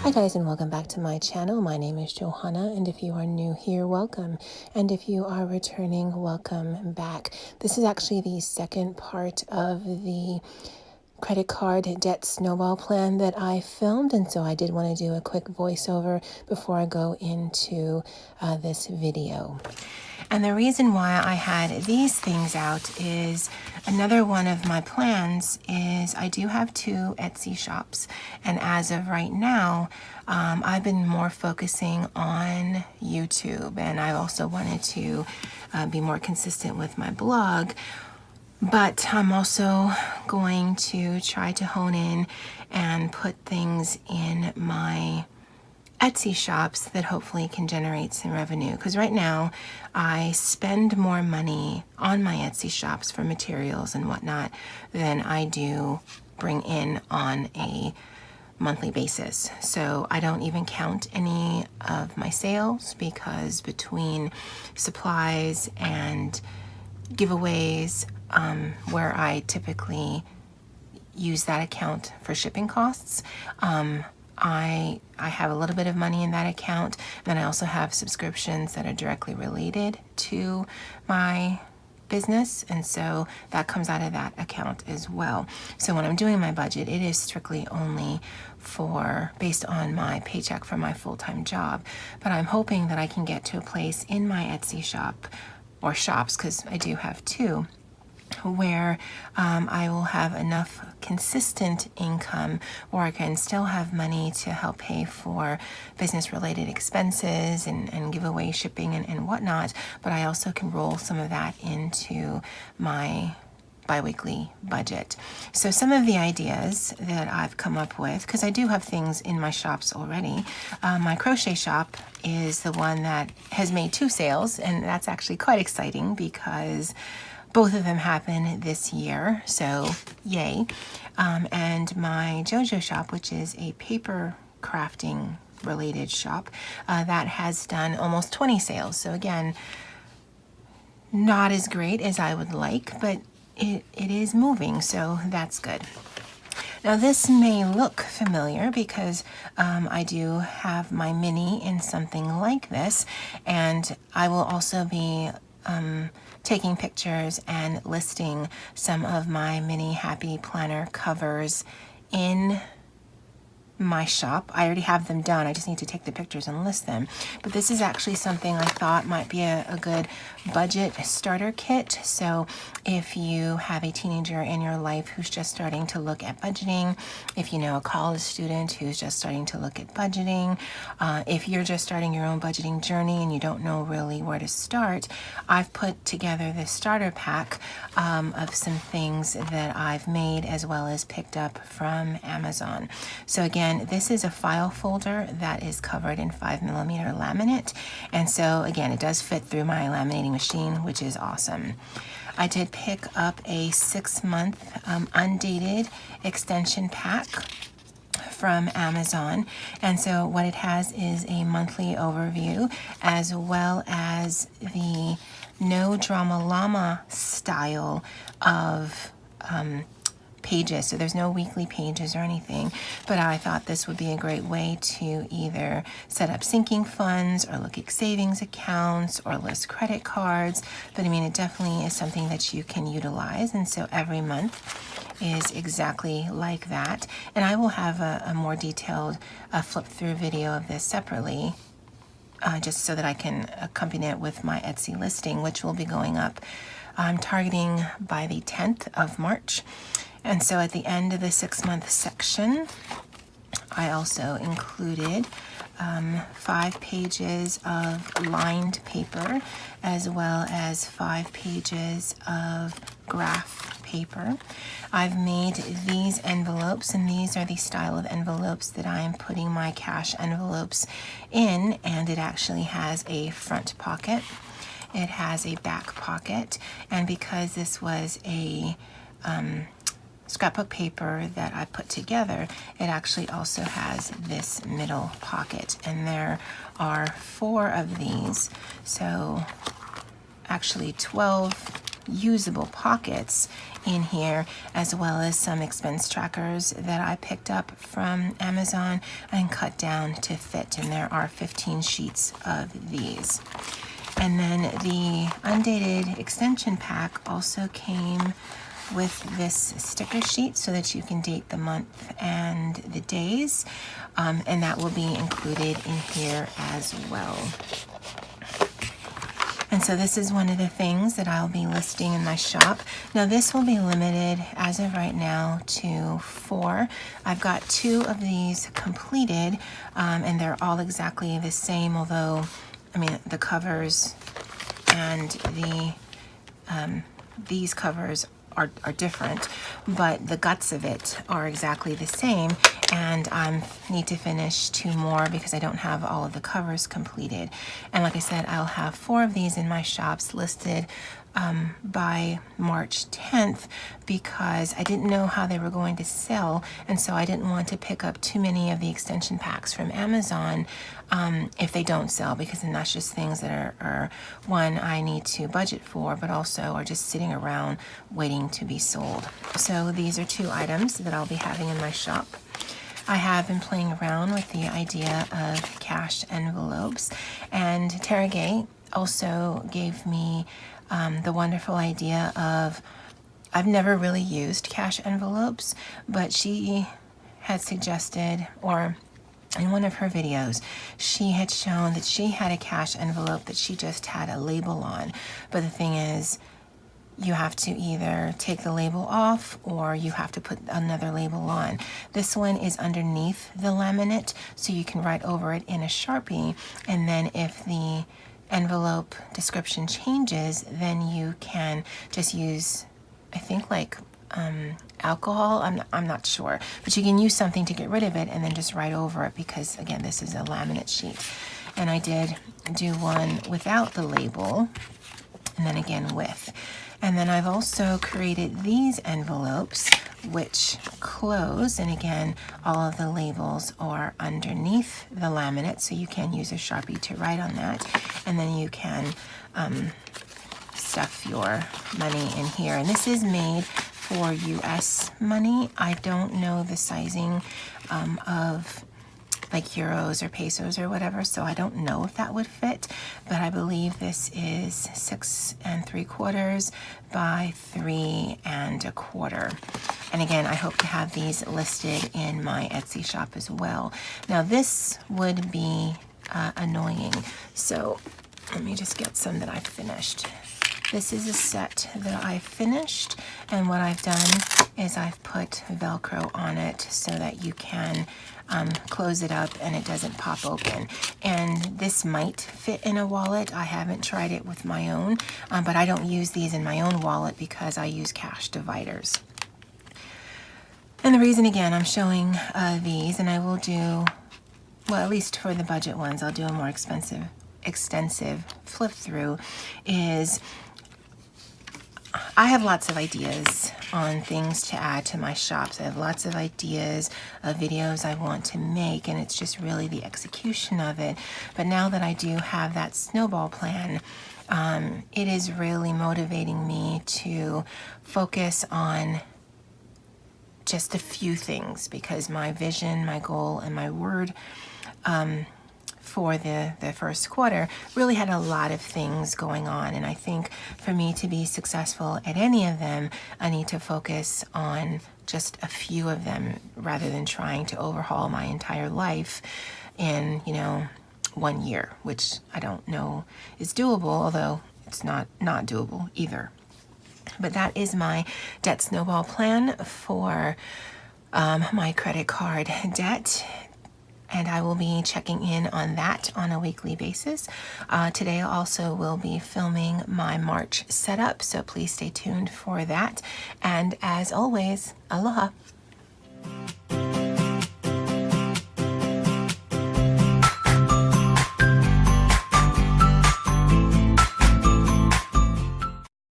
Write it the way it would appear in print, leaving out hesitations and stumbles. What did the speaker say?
Hi guys, and welcome back to my channel. My name is Johanna, and if you are new here, welcome. And if you are returning, welcome back. This is actually the second part of the credit card debt snowball plan that I filmed, and so I did want to do a quick voiceover before I go into this video. And the reason why I had these things out is another one of my plans is I do have 2 Etsy shops, and as of right now, I've been more focusing on YouTube, and I also wanted to be more consistent with my blog. But I'm also going to try to hone in and put things in my Etsy shops that hopefully can generate some revenue. Because right now I spend more money on my Etsy shops for materials and whatnot than I do bring in on a monthly basis. So I don't even count any of my sales, because between supplies and giveaways, where I typically use that account for shipping costs, I have a little bit of money in that account. Then I also have subscriptions that are directly related to my business, and so that comes out of that account as well. So when I'm doing my budget, it is strictly only for based on my paycheck from my full-time job. But I'm hoping that I can get to a place in my Etsy shop, or shops, because I do have 2, where I will have enough consistent income where I can still have money to help pay for business related expenses and giveaway shipping and whatnot, but I also can roll some of that into my bi-weekly budget. So some of the ideas that I've come up with, because I do have things in my shops already, my crochet shop is the one that has made 2 sales, and that's actually quite exciting because both of them happen this year, so yay. And my JoJo shop, which is a paper crafting related shop, that has done almost 20 sales. So again, not as great as I would like, but it is moving, so that's good. Now this may look familiar because I do have my mini in something like this, and I will also be taking pictures and listing some of my mini happy planner covers in my shop. I already have them done. I just need to take the pictures and list them. But this is actually something I thought might be a good budget starter kit. So if you have a teenager in your life who's just starting to look at budgeting, if you know a college student who's just starting to look at budgeting, if you're just starting your own budgeting journey and you don't know really where to start, I've put together this starter pack of some things that I've made as well as picked up from Amazon. So again, this is a file folder that is covered in 5mm laminate, and so again, it does fit through my laminating machine, which is awesome. I did pick up a 6-month undated extension pack from Amazon, and so what it has is a monthly overview as well as the no drama llama style of pages. So there's no weekly pages or anything, but I thought this would be a great way to either set up sinking funds or look at savings accounts or list credit cards. But I mean, it definitely is something that you can utilize, and so every month is exactly like that. And I will have a more detailed flip through video of this separately, just so that I can accompany it with my Etsy listing, which will be going up, I'm targeting by the 10th of March. And so at the end of the 6-month section, I also included 5 pages of lined paper as well as 5 pages of graph paper. I've made these envelopes, and these are the style of envelopes that I am putting my cash envelopes in, and it actually has a front pocket. It has a back pocket, and because this was a scrapbook paper that I put together, it actually also has this middle pocket, and there are 4 of these. So actually 12 usable pockets in here, as well as some expense trackers that I picked up from Amazon and cut down to fit, and there are 15 sheets of these. And then the undated extension pack also came with this sticker sheet so that you can date the month and the days, and that will be included in here as well. And so this is one of the things that I'll be listing in my shop. Now this will be limited as of right now to 4. I've got 2 of these completed, and they're all exactly the same, although, I mean, the covers and these covers are different, but the guts of it are exactly the same, and I need to finish 2 more because I don't have all of the covers completed. And like I said, I'll have 4 of these in my shops listed by March 10th because I didn't know how they were going to sell, and so I didn't want to pick up too many of the extension packs from Amazon if they don't sell, because then that's just things that are one, I need to budget for, but also are just sitting around waiting to be sold. So these are 2 items that I'll be having in my shop. I have been playing around with the idea of cash envelopes, and Tara Gay also gave me the wonderful idea of, I've never really used cash envelopes, but she had suggested, or in one of her videos, she had shown that she had a cash envelope that she just had a label on. But the thing is, you have to either take the label off or you have to put another label on. This one is underneath the laminate, so you can write over it in a Sharpie, and then if the envelope description changes, then you can just use, I think, like alcohol. I'm not sure, but you can use something to get rid of it and then just write over it, because again, this is a laminate sheet. And I did do one without the label, and then again with. And then I've also created these envelopes which close, and again, all of the labels are underneath the laminate, so you can use a Sharpie to write on that, and then you can stuff your money in here. And this is made for US money. I don't know the sizing of like euros or pesos or whatever, so I don't know if that would fit, but I believe this is 6 3/4 by 3 1/4. And again, I hope to have these listed in my Etsy shop as well. Now this would be annoying, so let me just get some that I've finished. This is a set that I've finished, and what I've done is I've put Velcro on it so that you can close it up and it doesn't pop open. And this might fit in a wallet. I haven't tried it with my own, but I don't use these in my own wallet because I use cash dividers. And the reason, again, I'm showing these, and I will do, well, at least for the budget ones, I'll do a more extensive flip through, is I have lots of ideas on things to add to my shops. I have lots of ideas of videos I want to make, and it's just really the execution of it. But now that I do have that snowball plan, it is really motivating me to focus on just a few things, because my vision, my goal, and my word for the first quarter really had a lot of things going on. And I think for me to be successful at any of them, I need to focus on just a few of them rather than trying to overhaul my entire life in, 1 year, which I don't know is doable, although it's not doable either. But that is my debt snowball plan for my credit card debt. And I will be checking in on that on a weekly basis. Today also will be filming my March setup, so please stay tuned for that. And as always, aloha.